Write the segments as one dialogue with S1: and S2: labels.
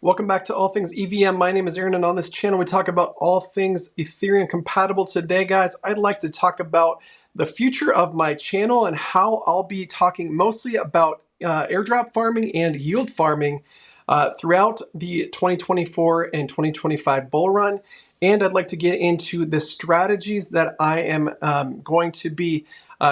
S1: Welcome back to All Things EVM. My name is Aaron, and on this channel we talk about all things Ethereum compatible. Today, guys, I'd like to talk about the future of my channel and how I'll be talking mostly about airdrop farming and yield farming throughout the 2024 and 2025 bull run. And I'd like to get into the strategies that I am going to be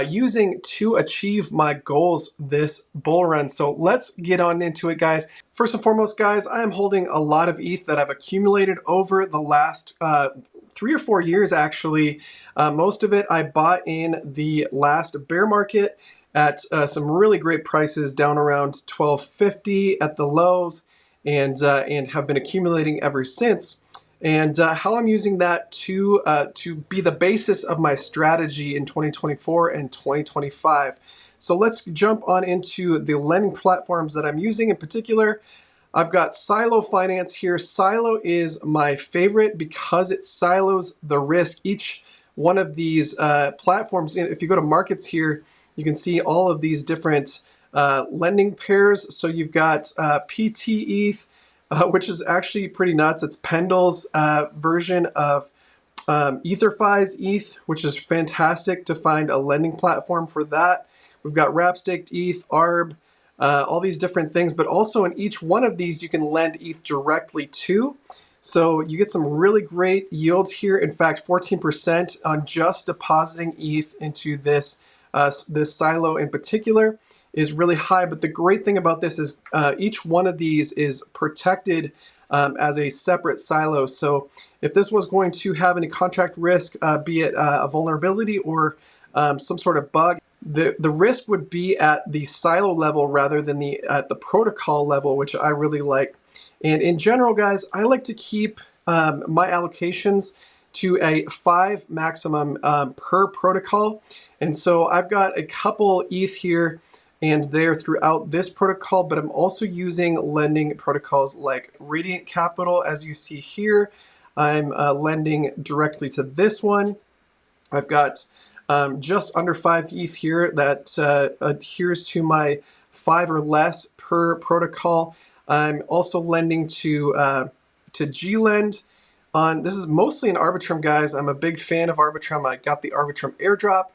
S1: using to achieve my goals this bull run. So let's get on into it, guys. First and foremost, guys, I am holding a lot of ETH that I've accumulated over the last 3 or 4 years, actually. Most of it I bought in the last bear market at some really great prices, down around $12.50 at the lows, and have been accumulating ever since. And how I'm using that to be the basis of my strategy in 2024 and 2025. So let's jump on into the lending platforms that I'm using. In particular, I've got Silo Finance here. Silo is my favorite because it silos the risk. Each one of these platforms, if you go to markets here, you can see all of these different lending pairs. So you've got PT-ETH, which is actually pretty nuts. It's Pendle's version of EtherFi's ETH, which is fantastic to find a lending platform for that. We've got Wrap-Staked ETH, ARB, all these different things, but also in each one of these you can lend ETH directly to. So you get some really great yields here. In fact, 14% on just depositing ETH into this silo in particular is really high. But the great thing about this is each one of these is protected as a separate silo. So if this was going to have any contract risk, be it a vulnerability or some sort of bug, the risk would be at the silo level rather than at the protocol level, which I really like. And in general, guys, I like to keep my allocations to a 5 maximum per protocol. And so I've got a couple ETH here and there throughout this protocol, but I'm also using lending protocols like Radiant Capital. As you see here, I'm lending directly to this one. I've got just under 5 ETH here that adheres to my 5 or less per protocol. I'm also lending to GLend. This is mostly an Arbitrum, guys. I'm a big fan of Arbitrum. I got the Arbitrum airdrop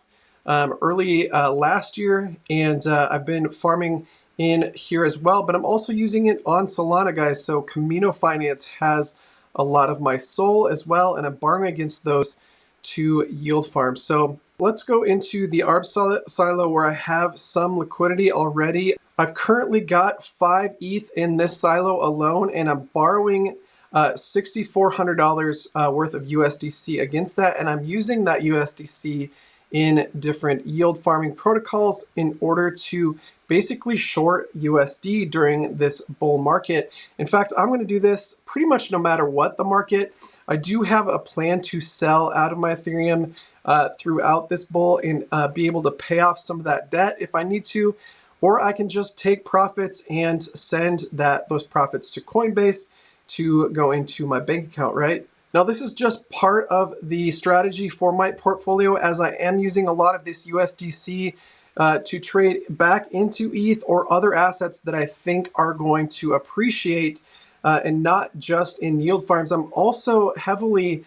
S1: early last year, and I've been farming in here as well, but I'm also using it on Solana, guys. So Camino Finance has a lot of my SOL as well, and I'm borrowing against those to yield farm. So let's go into the ARB silo where I have some liquidity already. I've currently got 5 ETH in this silo alone, and I'm borrowing $6,400 worth of USDC against that, and I'm using that USDC in different yield farming protocols in order to basically short USD during this bull market. In fact, I'm going to do this pretty much no matter what the market. I do have a plan to sell out of my Ethereum throughout this bull and be able to pay off some of that debt if I need to, or I can just take profits and send those profits to Coinbase to go into my bank account, right? Now, this is just part of the strategy for my portfolio, as I am using a lot of this USDC to trade back into ETH or other assets that I think are going to appreciate, and not just in yield farms. I'm also heavily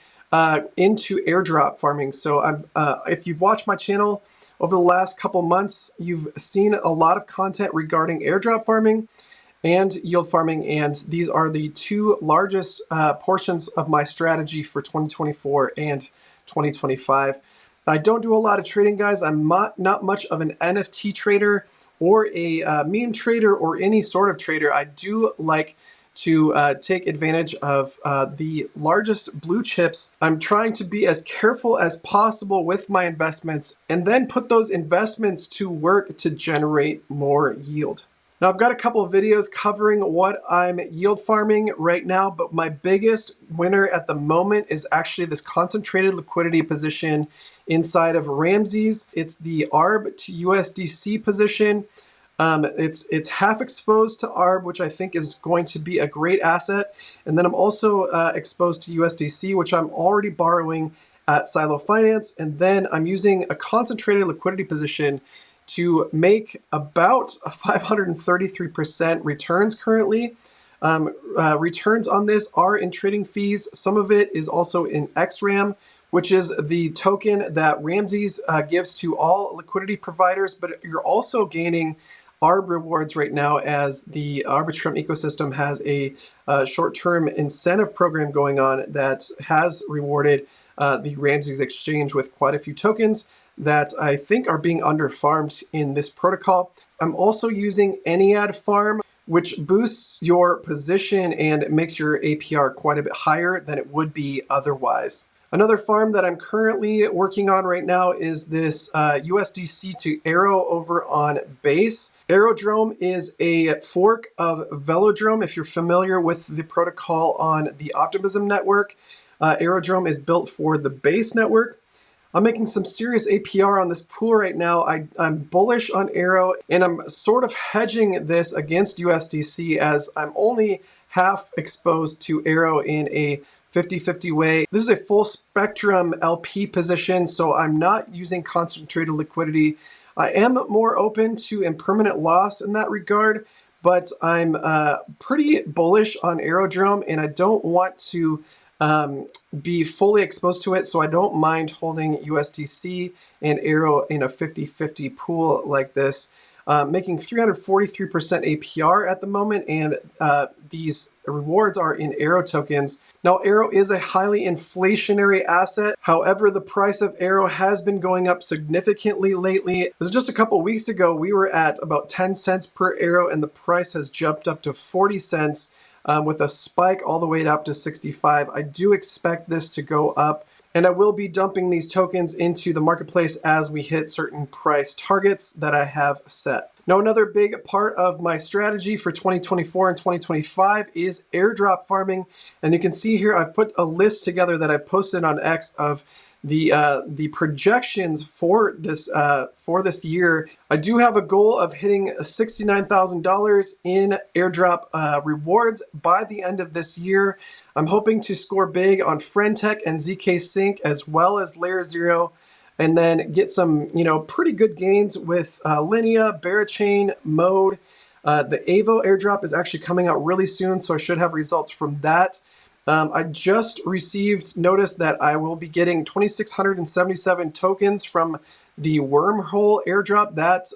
S1: into airdrop farming. So if you've watched my channel over the last couple months, you've seen a lot of content regarding airdrop farming and yield farming, and these are the 2 largest portions of my strategy for 2024 and 2025. I don't do a lot of trading, guys. I'm not much of an NFT trader or a meme trader or any sort of trader. I do like to take advantage of the largest blue chips. I'm trying to be as careful as possible with my investments and then put those investments to work to generate more yield. Now, I've got a couple of videos covering what I'm yield farming right now, but my biggest winner at the moment is actually this concentrated liquidity position inside of Ramses. It's the ARB to USDC position. It's half exposed to ARB, which I think is going to be a great asset. And then I'm also exposed to USDC, which I'm already borrowing at Silo Finance. And then I'm using a concentrated liquidity position to make about 533% returns currently. Returns on this are in trading fees. Some of it is also in XRAM, which is the token that Ramses gives to all liquidity providers, but you're also gaining ARB rewards right now as the Arbitrum ecosystem has a short-term incentive program going on that has rewarded the Ramses exchange with quite a few tokens that I think are being underfarmed in this protocol. I'm also using Anyad Farm, which boosts your position and makes your APR quite a bit higher than it would be otherwise. Another farm that I'm currently working on right now is this USDC to Arrow over on Base. Aerodrome is a fork of Velodrome. If you're familiar with the protocol on the Optimism network, Aerodrome is built for the Base network. I'm making some serious APR on this pool right now. I'm bullish on Arrow, and I'm sort of hedging this against USDC as I'm only half exposed to Arrow in a 50-50 way. This is a full spectrum LP position, so I'm not using concentrated liquidity. I am more open to impermanent loss in that regard, but I'm pretty bullish on Aerodrome, and I don't want to be fully exposed to it, so I don't mind holding USDC and Arrow in a 50-50 pool like this. Making 343% APR at the moment, and these rewards are in Arrow tokens. Now, Arrow is a highly inflationary asset. However, the price of Arrow has been going up significantly lately. This is just a couple weeks ago, we were at about 10 cents per Arrow, and the price has jumped up to 40 cents with a spike all the way up to 65. I do expect this to go up, and I will be dumping these tokens into the marketplace as we hit certain price targets that I have set. Now, another big part of my strategy for 2024 and 2025 is airdrop farming. And you can see here, I've put a list together that I posted on X of the projections for this year. I do have a goal of hitting $69,000 in airdrop rewards by the end of this year. I'm hoping to score big on Friendtech and ZK Sync as well as Layer 0, and then get some pretty good gains with Linea, Barachain, Mode. The Avo airdrop is actually coming out really soon, so I should have results from that. I just received notice that I will be getting 2,677 tokens from the Wormhole airdrop. That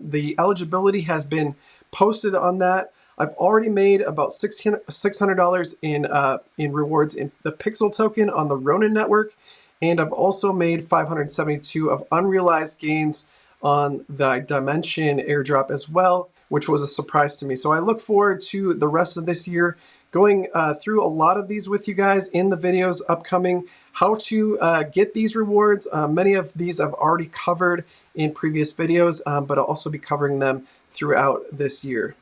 S1: the eligibility has been posted on that. I've already made about $600 in rewards in the Pixel token on the Ronin network, and I've also made 572 of unrealized gains on the Dimension airdrop as well, which was a surprise to me. So I look forward to the rest of this year going through a lot of these with you guys in the videos upcoming, how to get these rewards. Many of these I've already covered in previous videos, but I'll also be covering them throughout this year.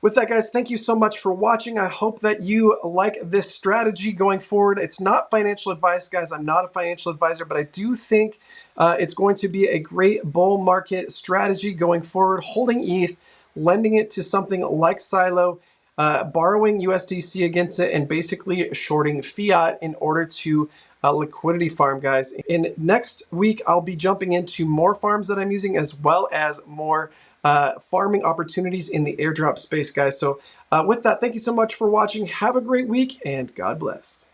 S1: With that, guys, thank you so much for watching. I hope that you like this strategy going forward. It's not financial advice, guys. I'm not a financial advisor, but I do think it's going to be a great bull market strategy going forward, holding ETH, lending it to something like Silo, borrowing USDC against it, and basically shorting fiat in order to liquidity farm, guys. In next week, I'll be jumping into more farms that I'm using, as well as more farming opportunities in the airdrop space, guys. So with that, thank you so much for watching. Have a great week, and God bless.